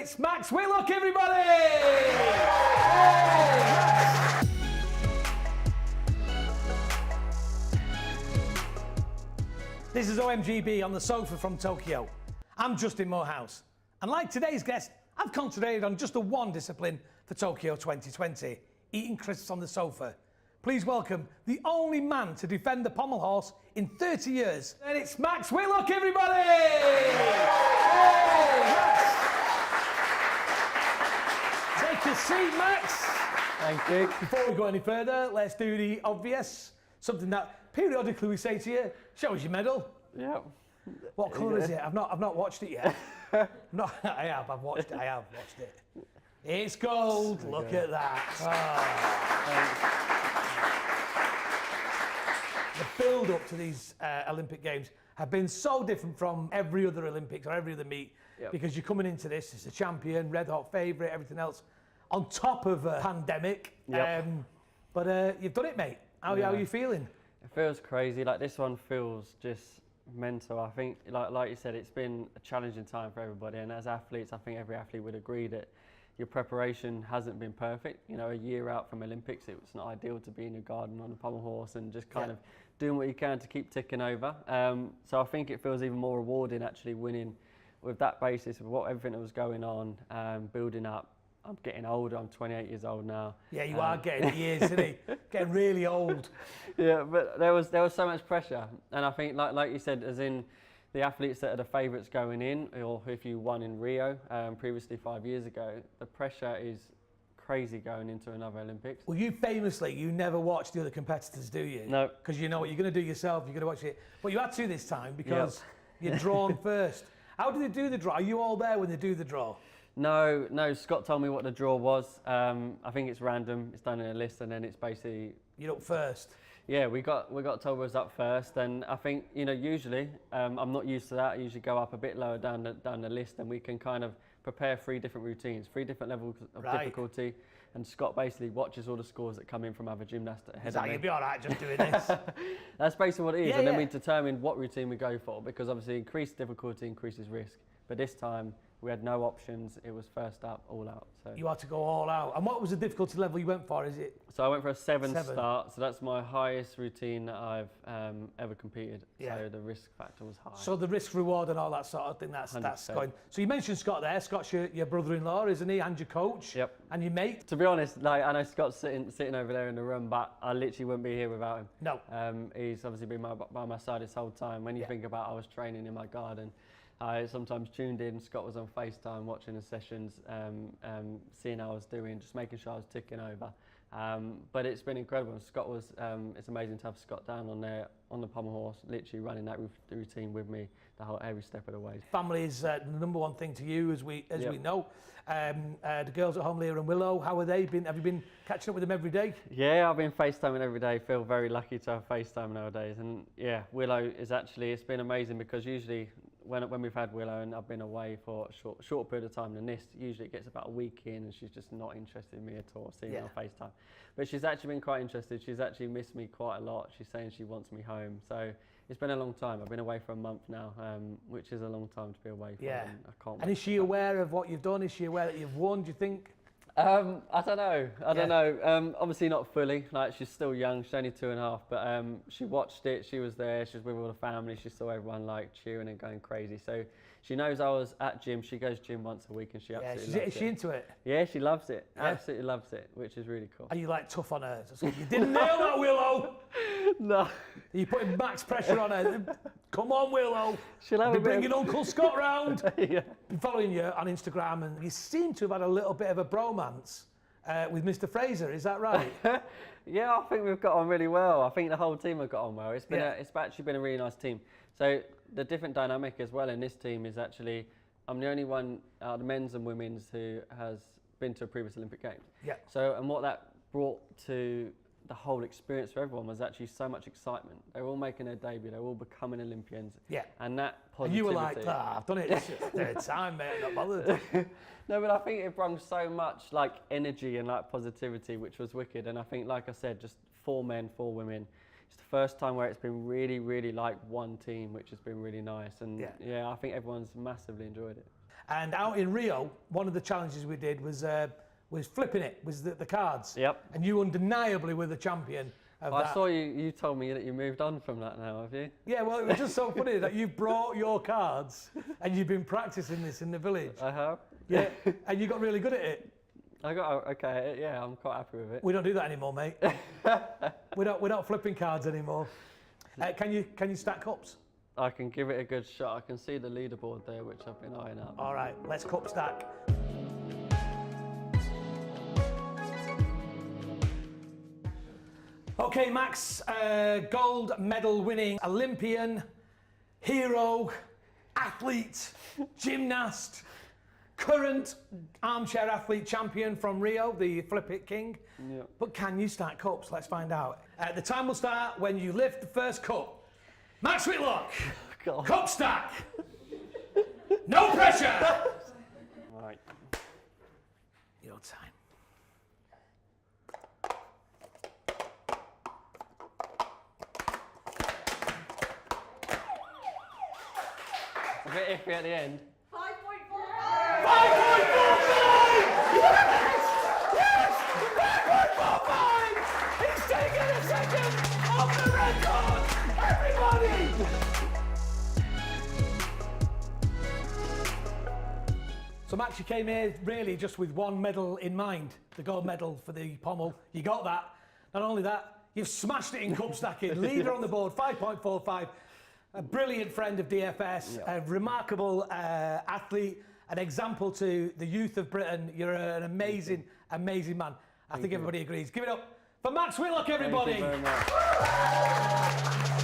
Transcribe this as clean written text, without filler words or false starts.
it's Max Whitlock, everybody! Hey! This is OMGB on the sofa from Tokyo. I'm Justin Morehouse. And like today's guest, I've concentrated on just the one discipline for Tokyo 2020, eating crisps on the sofa. Please welcome the only man to defend the pommel horse in 30 years. And it's Max Whitlock, everybody! Hey, Max! Take a seat, Max. Thank you. Before we go any further, let's do the obvious. Something that periodically we say to you, show us your medal. Yeah. What colour is it? I've not watched it yet. I've watched it. It's gold. Okay. Look at that. The build-up to these Olympic Games have been so different from every other Olympics or every other meet, because you're coming into this as a champion, red-hot favourite, everything else, on top of a pandemic. But you've done it, mate. How are you feeling? It feels crazy. Like, this one feels just mental. I think, like you said, it's been a challenging time for everybody, and as athletes, I think every athlete would agree that your preparation hasn't been perfect. You know, a year out from Olympics, it was not ideal to be in your garden on a pommel horse and just kind of doing what you can to keep ticking over. So I think it feels even more rewarding actually winning with that basis of everything that was going on, building up. I'm getting older. I'm 28 years old now. Yeah, you are getting years, isn't he? Getting really old. Yeah, but there was so much pressure, and I think like you said, as in the athletes that are the favourites going in, or if you won in Rio previously 5 years ago, the pressure is crazy going into another Olympics. Well, you famously, you never watch the other competitors, do you? No. Because you know what you're going to do yourself, you're going to watch it. But you had to this time because you're drawn first. How do they do the draw? Are you all there when they do the draw? No, Scott told me what the draw was. I think it's random, it's done in a list, and then it's basically... You're up first? Yeah, we got told we was up first, and I think, you know, usually, I'm not used to that. I usually go up a bit lower down the list, and we can kind of prepare 3 different routines, 3 different levels of difficulty, and Scott basically watches all the scores that come in from other gymnasts ahead of me. You'll be all right just doing this. That's basically what it is, and then we determine what routine we go for, because obviously increased difficulty increases risk, but this time we had no options. It was first up, all out. So you had to go all out. And what was the difficulty level you went for? Is it? So I went for a 7 start. So that's my highest routine that I've ever competed. Yeah. So the risk factor was high. So the risk reward and all that sort of thing, that's going. So you mentioned Scott there. Scott's your brother-in-law, isn't he? And your coach. Yep. And your mate. To be honest, like, I know Scott's sitting over there in the room, but I literally wouldn't be here without him. No. He's obviously been by my side this whole time. When you think about, I was training in my garden. I sometimes tuned in. Scott was on FaceTime watching the sessions, seeing how I was doing, just making sure I was ticking over. But it's been incredible. And Scott was, it's amazing to have Scott down on there on the pommel horse, literally running that routine with me every step of the way. Family is the number one thing to you, as we know. The girls at home, Leah and Willow, how have they been? Have you been catching up with them every day? Yeah, I've been FaceTiming every day. Feel very lucky to have FaceTime nowadays. And yeah, Willow is actually, it's been amazing, because usually when we've had Willow and I've been away for a short period of time than this, usually it gets about a week in and she's just not interested in me at all, seeing me on FaceTime. But she's actually been quite interested. She's actually missed me quite a lot. She's saying she wants me home. So it's been a long time. I've been away for a month now, which is a long time to be away for. Yeah. And I can't and is she aware of what you've done? Is she aware that you've won, do you think? I don't know. I don't know. Obviously not fully. Like, she's still young. She's only 2.5. But she watched it. She was there. She was with all the family. She saw everyone like cheering and going crazy. So she knows I was at gym. She goes gym once a week, and she absolutely loves it. Is she into it? Yeah, she loves it. Yeah. Absolutely loves it, which is really cool. Are you like tough on her? You didn't nail that, Willow. No. Are you putting max pressure on her? Come on, Willow. She'll have bringing Uncle Scott round. Yeah. Been following you on Instagram, and you seem to have had a little bit of a bromance with Mr. Fraser. Is that right? Yeah, I think we've got on really well. I think the whole team have got on well. It's been it's actually been a really nice team. So the different dynamic as well in this team is actually, I'm the only one out of the men's and women's who has been to a previous Olympic Games. Yeah. So, and what that brought to the whole experience for everyone was actually so much excitement. They were all making their debut. They were all becoming Olympians. Yeah. And that positivity. And you were like, I've done it. It's third time, mate. I'm not bothered. No, but I think it brought so much like energy and like positivity, which was wicked. And I think, like I said, just 4 men, 4 women. It's the first time where it's been really, really like one team, which has been really nice. And yeah, I think everyone's massively enjoyed it. And out in Rio, one of the challenges we did was flipping it, was the cards. Yep. And you undeniably were the champion of that. I saw you told me that you moved on from that now, have you? Yeah, well, it was just so funny that you've brought your cards and you've been practicing this in the village. I have. Yeah, and you got really good at it. I got okay. Yeah, I'm quite happy with it. We don't do that anymore, mate. We're not flipping cards anymore. Can you stack cups? I can give it a good shot. I can see the leaderboard there, which I've been eyeing up. All right, let's cup stack. Okay, Max, gold medal winning Olympian, hero, athlete, gymnast, current armchair athlete champion from Rio, the Flip It King. Yep. But can you stack cups? Let's find out. The time will start when you lift the first cup. Max Whitlock, God. cup stack. No pressure. Right. Your time. A bit iffy at the end. 5.45! Yes! Yes! 5.45! He's taken a second off the record! Everybody! So Max, you came here really just with one medal in mind, the gold medal for the pommel. You got that. Not only that, you've smashed it in cup stacking. Leader on the board, 5.45. A brilliant friend of DFS, a remarkable athlete, an example to the youth of Britain. You're an amazing, amazing man. I think everybody agrees. Give it up for Max Whitlock, everybody. Thank you very much.